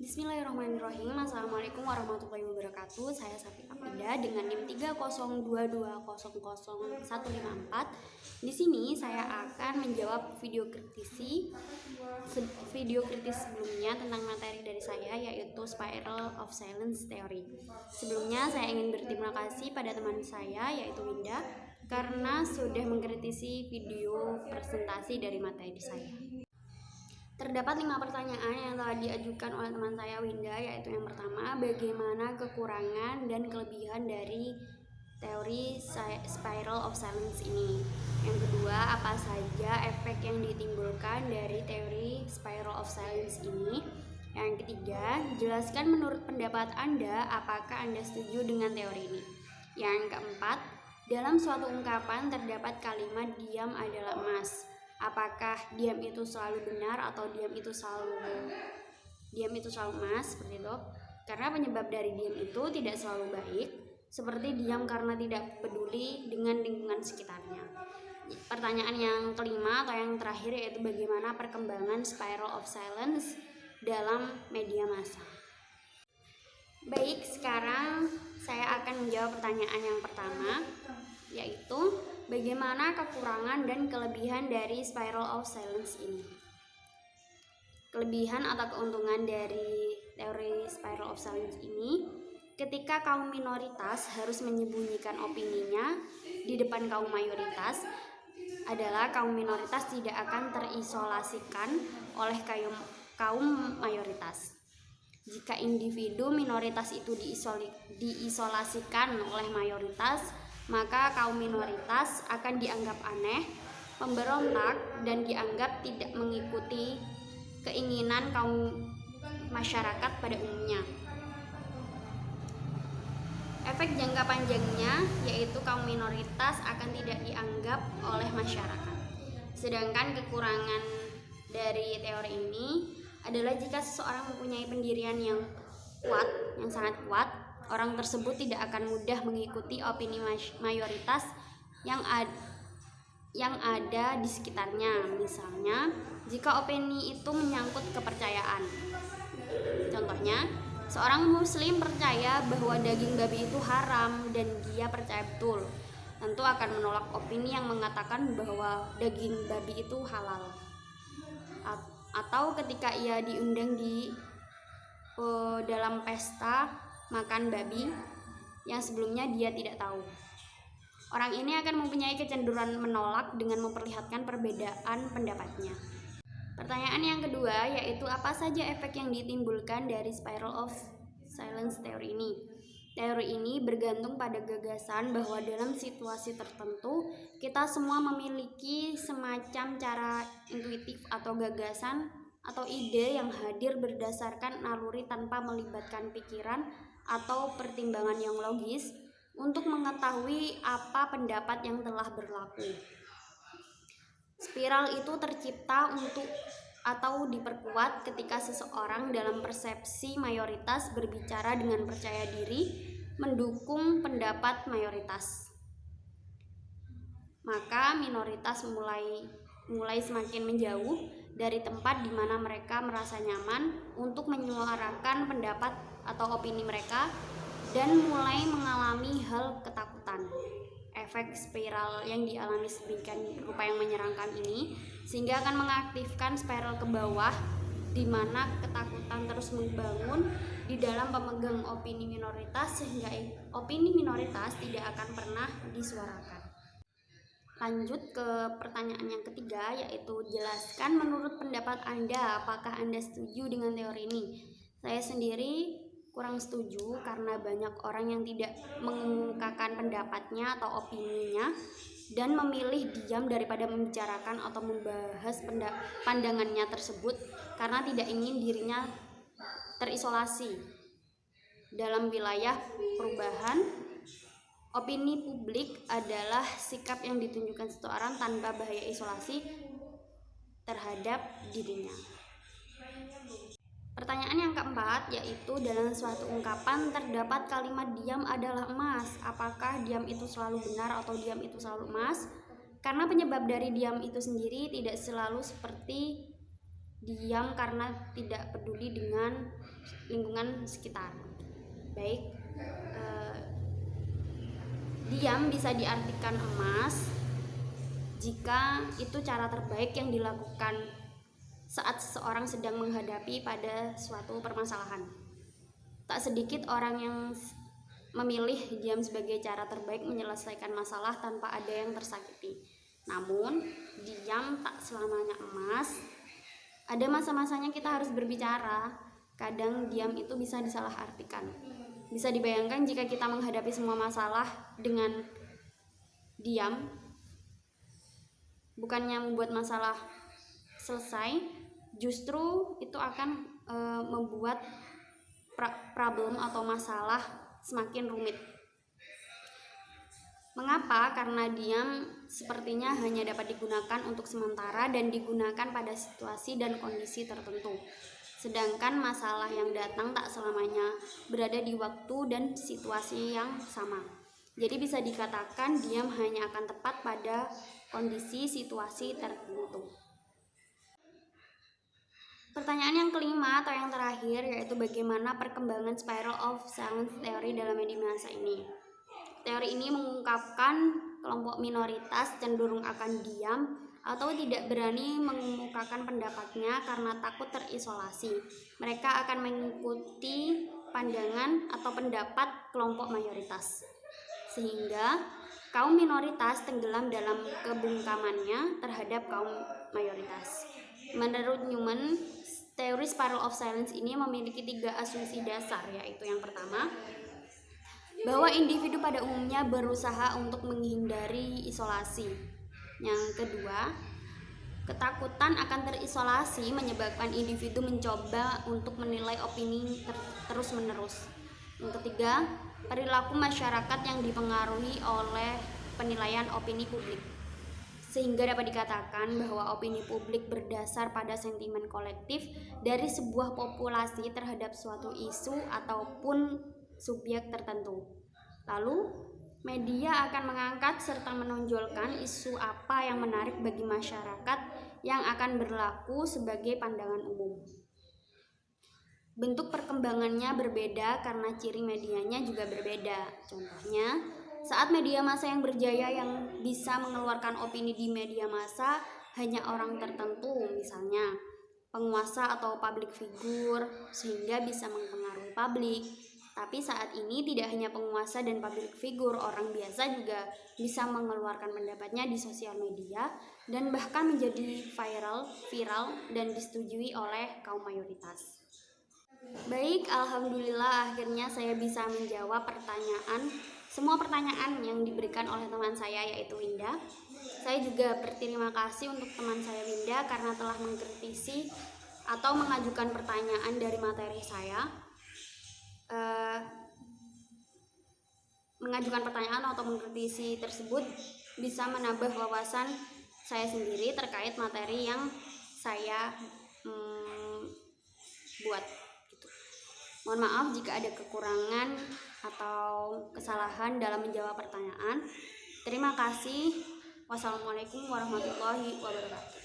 Bismillahirrahmanirrahim. Assalamualaikum warahmatullahi wabarakatuh. Saya Safi Apida dengan NIM 302200154. Di sini saya akan menjawab video kritis sebelumnya tentang materi dari saya, yaitu Spiral of Silence Theory. Sebelumnya saya ingin berterima kasih pada teman saya, yaitu Winda, karena sudah mengkritisi video presentasi dari materi saya. Terdapat 5 pertanyaan yang telah diajukan oleh teman saya Winda, yaitu yang pertama, bagaimana kekurangan dan kelebihan dari teori Spiral of Silence ini. Yang kedua, apa saja efek yang ditimbulkan dari teori Spiral of Silence ini. Yang ketiga, jelaskan menurut pendapat Anda apakah Anda setuju dengan teori ini. Yang keempat, dalam suatu ungkapan terdapat kalimat diam adalah emas. Apakah diam itu selalu benar atau diam itu selalu emas, seperti itu? Karena penyebab dari diam itu tidak selalu baik, seperti diam karena tidak peduli dengan lingkungan sekitarnya. Pertanyaan yang kelima atau yang terakhir yaitu bagaimana perkembangan Spiral of Silence dalam media massa. Baik, sekarang saya akan menjawab pertanyaan yang pertama, yaitu bagaimana kekurangan dan kelebihan dari Spiral of Silence ini. Kelebihan atau keuntungan dari teori Spiral of Silence ini, ketika kaum minoritas harus menyembunyikan opininya di depan kaum mayoritas, adalah kaum minoritas tidak akan terisolasikan oleh kaum mayoritas. Jika individu minoritas itu diisolasikan oleh mayoritas, maka kaum minoritas akan dianggap aneh, pemberontak, dan dianggap tidak mengikuti keinginan kaum masyarakat pada umumnya. Efek jangka panjangnya yaitu kaum minoritas akan tidak dianggap oleh masyarakat. Sedangkan kekurangan dari teori ini adalah jika seseorang mempunyai pendirian yang sangat kuat, orang tersebut tidak akan mudah mengikuti opini mayoritas yang ada di sekitarnya. Misalnya, jika opini itu menyangkut kepercayaan. Contohnya, seorang muslim percaya bahwa daging babi itu haram dan dia percaya betul, tentu akan menolak opini yang mengatakan bahwa daging babi itu halal. Atau ketika ia diundang di dalam pesta makan babi yang sebelumnya dia tidak tahu, orang ini akan mempunyai kecenderungan menolak dengan memperlihatkan perbedaan pendapatnya. Pertanyaan yang kedua yaitu apa saja efek yang ditimbulkan dari Spiral of Silence teori ini. Teori ini bergantung pada gagasan bahwa dalam situasi tertentu kita semua memiliki semacam cara intuitif atau gagasan atau ide yang hadir berdasarkan naluri tanpa melibatkan pikiran atau pertimbangan yang logis untuk mengetahui apa pendapat yang telah berlaku. Spiral itu tercipta atau diperkuat ketika seseorang dalam persepsi mayoritas berbicara dengan percaya diri mendukung pendapat mayoritas. Maka minoritas mulai semakin menjauh dari tempat di mana mereka merasa nyaman untuk menyuarakan pendapat atau opini mereka dan mulai mengalami hal ketakutan. Efek spiral yang dialami sedemikian rupa yang menyeramkan ini sehingga akan mengaktifkan spiral ke bawah, di mana ketakutan terus membangun di dalam pemegang opini minoritas sehingga opini minoritas tidak akan pernah disuarakan. Lanjut ke pertanyaan yang ketiga, yaitu jelaskan menurut pendapat Anda apakah Anda setuju dengan teori ini. Saya sendiri kurang setuju karena banyak orang yang tidak mengemukakan pendapatnya atau opininya dan memilih diam daripada membicarakan atau membahas pandangannya tersebut karena tidak ingin dirinya terisolasi. Dalam wilayah perubahan opini publik adalah sikap yang ditunjukkan seseorang tanpa bahaya isolasi terhadap dirinya. Pertanyaan yang keempat yaitu dalam suatu ungkapan terdapat kalimat diam adalah emas. Apakah diam itu selalu benar atau diam itu selalu emas? Karena penyebab dari diam itu sendiri tidak selalu seperti diam karena tidak peduli dengan lingkungan sekitar. Baik, diam bisa diartikan emas jika itu cara terbaik yang dilakukan saat seseorang sedang menghadapi pada suatu permasalahan. Tak sedikit orang yang memilih diam sebagai cara terbaik menyelesaikan masalah tanpa ada yang tersakiti. Namun, diam tak selamanya emas. Ada masa-masanya kita harus berbicara. Kadang diam itu bisa disalahartikan. Bisa dibayangkan jika kita menghadapi semua masalah dengan diam, bukannya membuat masalah selesai, justru itu akan membuat problem atau masalah semakin rumit. Mengapa? Karena diam sepertinya hanya dapat digunakan untuk sementara dan digunakan pada situasi dan kondisi tertentu. Sedangkan masalah yang datang tak selamanya berada di waktu dan situasi yang sama. Jadi bisa dikatakan diam hanya akan tepat pada kondisi situasi tertentu. Pertanyaan yang kelima atau yang terakhir yaitu bagaimana perkembangan spiral of silence theory dalam media massa ini. Teori ini mengungkapkan kelompok minoritas cenderung akan diam atau tidak berani mengemukakan pendapatnya karena takut terisolasi. Mereka akan mengikuti pandangan atau pendapat kelompok mayoritas. Sehingga kaum minoritas tenggelam dalam kebungkamannya terhadap kaum mayoritas. Menurut Newman, teori spiral of silence ini memiliki 3 asumsi dasar, yaitu yang pertama, bahwa individu pada umumnya berusaha untuk menghindari isolasi. Yang kedua, ketakutan akan terisolasi menyebabkan individu mencoba untuk menilai opini terus-menerus. Yang ketiga, perilaku masyarakat yang dipengaruhi oleh penilaian opini publik. Sehingga dapat dikatakan bahwa opini publik berdasar pada sentimen kolektif dari sebuah populasi terhadap suatu isu ataupun subjek tertentu. Lalu, media akan mengangkat serta menonjolkan isu apa yang menarik bagi masyarakat yang akan berlaku sebagai pandangan umum. Bentuk perkembangannya berbeda karena ciri medianya juga berbeda. Contohnya, saat media massa yang berjaya yang bisa mengeluarkan opini di media massa hanya orang tertentu, misalnya penguasa atau public figure, sehingga bisa mempengaruhi publik. Tapi saat ini tidak hanya penguasa dan public figure, orang biasa juga bisa mengeluarkan pendapatnya di sosial media dan bahkan menjadi viral dan disetujui oleh kaum mayoritas. Baik, alhamdulillah akhirnya saya bisa menjawab semua pertanyaan yang diberikan oleh teman saya yaitu Winda. Saya juga berterima kasih untuk teman saya Winda karena telah mengkritisi atau mengajukan pertanyaan dari materi saya. Mengajukan pertanyaan atau mengkritisi tersebut bisa menambah wawasan saya sendiri terkait materi yang saya buat. Mohon maaf jika ada kekurangan atau kesalahan dalam menjawab pertanyaan. Terima kasih. Wassalamualaikum warahmatullahi wabarakatuh.